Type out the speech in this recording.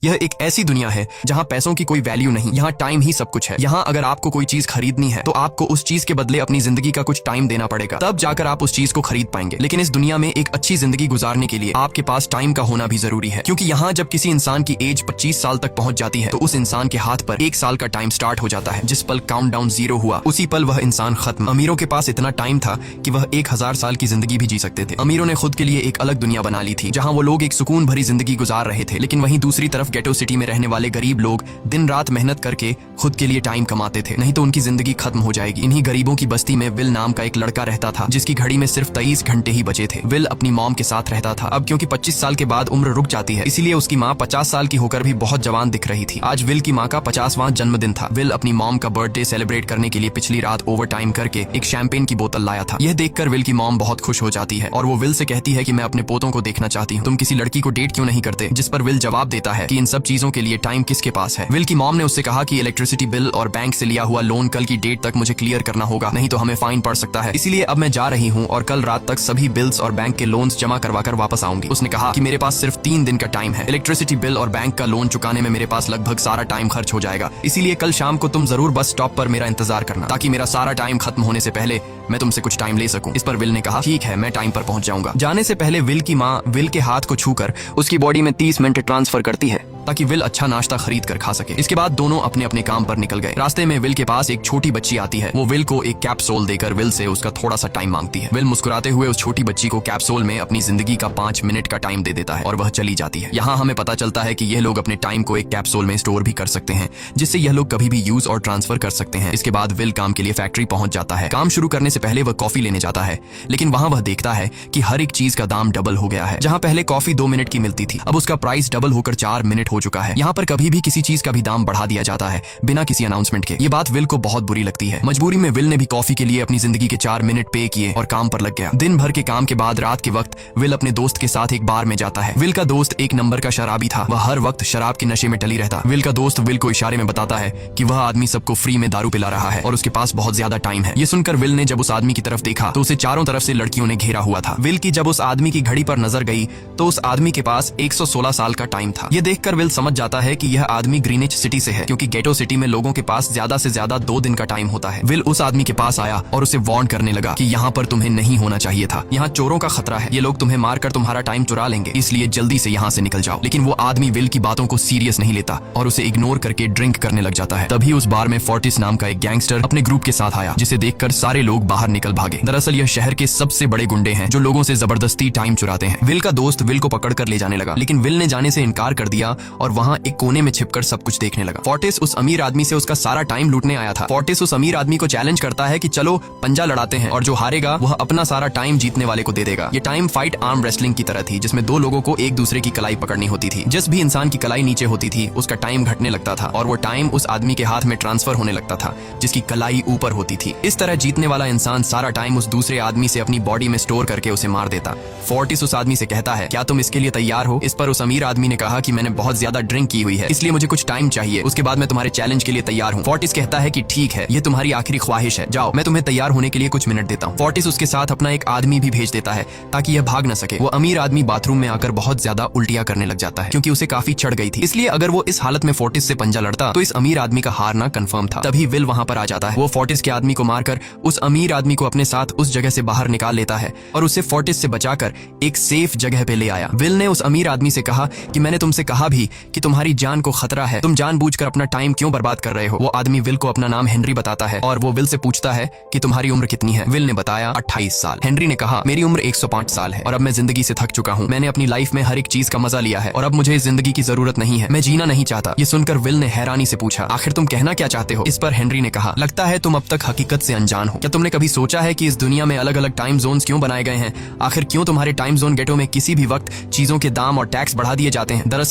यह एक ऐसी दुनिया है जहाँ पैसों की कोई वैल्यू नहीं, यहाँ टाइम ही सब कुछ है। यहाँ अगर आपको कोई चीज खरीदनी है तो आपको उस चीज के बदले अपनी जिंदगी का कुछ टाइम देना पड़ेगा, तब जाकर आप उस चीज को खरीद पाएंगे। लेकिन इस दुनिया में एक अच्छी जिंदगी गुजारने के लिए आपके पास टाइम का होना भी जरूरी है, क्योंकि यहाँ जब किसी इंसान की एज 25 साल तक पहुंच जाती है तो उस इंसान के हाथ पर 1 साल का टाइम स्टार्ट हो जाता है। जिस पल काउंटडाउन 0 हुआ उसी पल वह इंसान खत्म। अमीरों के पास इतना टाइम था कि वह 1000 साल की जिंदगी भी जी सकते थे। अमीरों ने खुद के लिए एक अलग दुनिया बना ली थी जहाँ वो लोग एक सुकून भरी जिंदगी गुजार रहे थे, लेकिन वहीं दूसरी तरफ गेटो सिटी में रहने वाले गरीब लोग दिन रात मेहनत करके खुद के लिए टाइम कमाते थे, नहीं तो उनकी जिंदगी खत्म हो जाएगी। इन्हीं गरीबों की बस्ती में विल नाम का एक लड़का रहता था जिसकी घड़ी में सिर्फ 23 घंटे ही बचे थे। विल अपनी मॉम के साथ रहता था। अब क्योंकि 25 साल के बाद उम्र रुक जाती है, इसीलिए उसकी माँ 50 साल की होकर भी बहुत जवान दिख रही थी। आज विल की माँ का 50वां जन्मदिन था। विल अपनी मॉम का बर्थडे सेलिब्रेट करने के लिए पिछली रात ओवर टाइम करके एक शैंपेन की बोतल लाया था। यह देखकर विल की मॉम बहुत खुश हो जाती है और वो विल से कहती है कि मैं अपने पोतों को देखना चाहती हूँ, तुम किसी लड़की को डेट क्यों नहीं करते? जिस पर विल जवाब देता है कि इन सब चीजों के लिए टाइम किसके पास है। विल की मॉम ने उससे कहा कि इलेक्ट्रिसिटी बिल और बैंक से लिया हुआ लोन कल की डेट तक मुझे क्लियर करना होगा, नहीं तो हमें फाइन पड़ सकता है। इसीलिए अब मैं जा रही हूँ और कल रात तक सभी बिल्स और बैंक के लोन्स जमा करवाकर वापस आऊंगी। उसने कहा कि मेरे पास सिर्फ 3 दिन का टाइम है। इलेक्ट्रिसिटी बिल और बैंक का लोन चुकाने में मेरे पास लगभग सारा टाइम खर्च हो जाएगा, इसीलिए कल शाम को तुम जरूर बस स्टॉप पर मेरा इंतजार करना, ताकि मेरा सारा टाइम खत्म होने से पहले मैं तुमसे कुछ टाइम ले सकूं। इस पर विल ने कहा ठीक है, मैं टाइम पर पहुंच जाऊंगा। जाने से पहले विल की माँ विल के हाथ को छूकर उसकी बॉडी में 30 मिनट ट्रांसफर करती है ताकि विल अच्छा नाश्ता खरीद कर खा सके। इसके बाद दोनों अपने अपने काम पर निकल गए। रास्ते में विल के पास एक छोटी बच्ची आती है। वो विल को एक कैप्सूल देकर विल से उसका थोड़ा सा टाइम मांगती है। विल मुस्कुराते हुए उस छोटी बच्ची को कैप्सूल में अपनी जिंदगी का 5 मिनट का टाइम दे देता है और वह चली जाती है। यहाँ हमें पता चलता है कि यह लोग अपने टाइम को एक कैप्सूल में स्टोर भी कर सकते हैं, जिससे यह लोग कभी भी यूज और ट्रांसफर कर सकते हैं। इसके बाद विल काम के लिए फैक्ट्री पहुंच जाता है। काम शुरू करने से पहले वह कॉफी लेने जाता है, लेकिन वहां वह देखता है कि हर एक चीज का दाम डबल हो गया है। जहां पहले कॉफी 2 मिनट की मिलती थी, अब उसका प्राइस डबल होकर 4 मिनट हो चुका है। यहाँ पर कभी भी किसी चीज का भी दाम बढ़ा दिया जाता है बिना किसी अनाउंसमेंट के। ये बात विल को बहुत बुरी लगती है। मजबूरी में विल ने भी कॉफी के लिए अपनी जिंदगी के 4 मिनट पे किए और काम पर लग गया। दिन भर के काम के बाद रात के वक्त विल अपने दोस्त के साथ एक बार में जाता है। विल का दोस्त एक नंबर का शराबी था। वह हर वक्त शराब के नशे में टली रहता। विल का दोस्त विल को इशारे में बताता है कि वह आदमी सबको फ्री में दारू पिला रहा है और उसके पास बहुत ज्यादा टाइम है। ये सुनकर विल ने जब उस आदमी की तरफ देखा तो उसे चारों तरफ से लड़कियों ने घेरा हुआ था। विल की जब उस आदमी की घड़ी पर नजर गई तो उस आदमी के पास 116 साल का टाइम था। ये देखकर विल समझ जाता है कि यह आदमी ग्रीनिच सिटी से है, क्योंकि गेटो सिटी में लोगों के पास ज्यादा से ज्यादा 2 दिन का टाइम होता है। विल उस आदमी के पास आया और उसे वार्न करने लगा कि यहाँ पर तुम्हें नहीं होना चाहिए था। यहाँ चोरों का खतरा है, ये लोग तुम्हें मारकर तुम्हारा टाइम चुरा लेंगे, इसलिए जल्दी से यहाँ से निकल जाओ। लेकिन वो आदमी विल की बातों को सीरियस नहीं लेता और उसे इग्नोर करके ड्रिंक करने लग जाता है। तभी उस बार में फोर्टिस नाम का एक गैंगस्टर अपने ग्रुप के साथ आया, जिसे देखकर सारे लोग बाहर निकल भागे। दरअसल यह शहर के सबसे बड़े गुंडे हैं जो लोगों से जबरदस्ती टाइम चुराते हैं। विल का दोस्त विल को पकड़ कर ले जाने लगा, लेकिन विल ने जाने से इनकार कर दिया और वहाँ एक कोने में छिपकर सब कुछ देखने लगा। फोर्टिस उस अमीर आदमी से उसका सारा टाइम लूटने आया था। फोर्टिस उस अमीर आदमी को चैलेंज करता है कि चलो पंजा लड़ाते हैं और जो हारेगा वह अपना सारा टाइम जीतने वाले को दे देगा। ये टाइम फाइट आर्म रेसलिंग की तरह थी, जिसमें 2 लोगों को एक दूसरे की कलाई पकड़नी होती थी। जिस भी इंसान की कलाई नीचे होती थी उसका टाइम घटने लगता था और वो टाइम उस आदमी के हाथ में ट्रांसफर होने लगता था जिसकी कलाई ऊपर होती थी। इस तरह जीतने वाला इंसान सारा टाइम उस दूसरे आदमी से अपनी बॉडी में स्टोर करके उसे मार देता। फोर्टिस उस आदमी से कहता है क्या तुम इसके लिए तैयार हो? इस पर उस अमीर आदमी ने कहा कि मैंने बहुत ज्यादा ड्रिंक की हुई है, इसलिए मुझे कुछ टाइम चाहिए, उसके बाद मैं तुम्हारे चैलेंज के लिए तैयार हूँ। फोर्टिस कहता है कि ठीक है, ये तुम्हारी आखिरी ख्वाहिश है, जाओ मैं तुम्हें तैयार होने के लिए कुछ मिनट देता हूँ। फोर्टिस उसके साथ अपना एक आदमी भी भेज देता है ताकि यह भाग न सके। वो अमीर आदमी बाथरूम में आकर बहुत ज्यादा उल्टियां करने लग जाता है क्योंकि उसे काफी चढ़ गई थी, इसलिए अगर वो इस हालत में फोर्टिस से पंजा लड़ता तो इस अमीर आदमी का हारना कंफर्म था। तभी विल वहां पर आ जाता है। वो फोर्टिस के आदमी को मारकर उस अमीर आदमी को अपने साथ उस जगह से बाहर निकाल लेता है और उसे फोर्टिस से बचाकर एक सेफ जगह पे ले आया। विल ने उस अमीर आदमी से कहा कि मैंने तुमसे कहा भी कि तुम्हारी जान को खतरा है, तुम जानबूझकर अपना टाइम क्यों बर्बाद कर रहे हो? वो आदमी विल को अपना नाम हेनरी बताता है और वो विल से पूछता है कि तुम्हारी उम्र कितनी है? विल ने बताया 28 साल। हेनरी ने कहा मेरी उम्र 105 साल है और अब मैं जिंदगी से थक चुका हूँ। मैंने अपनी लाइफ में हर एक चीज का मजा लिया है और अब मुझे इस जिंदगी की जरूरत नहीं है, मैं जीना नहीं चाहता। ये सुनकर विल ने हैरानी से पूछा आखिर तुम कहना क्या चाहते हो? इस पर हेनरी ने कहा लगता है तुम अब तक हकीकत से अनजान हो। क्या तुमने कभी सोचा है कि इस दुनिया में अलग अलग टाइम जोन्स क्यों बनाए गए हैं? आखिर क्यों तुम्हारे टाइम जोन गेटो में किसी भी वक्त चीजों के दाम और टैक्स बढ़ा दिए जाते हैं? दरअसल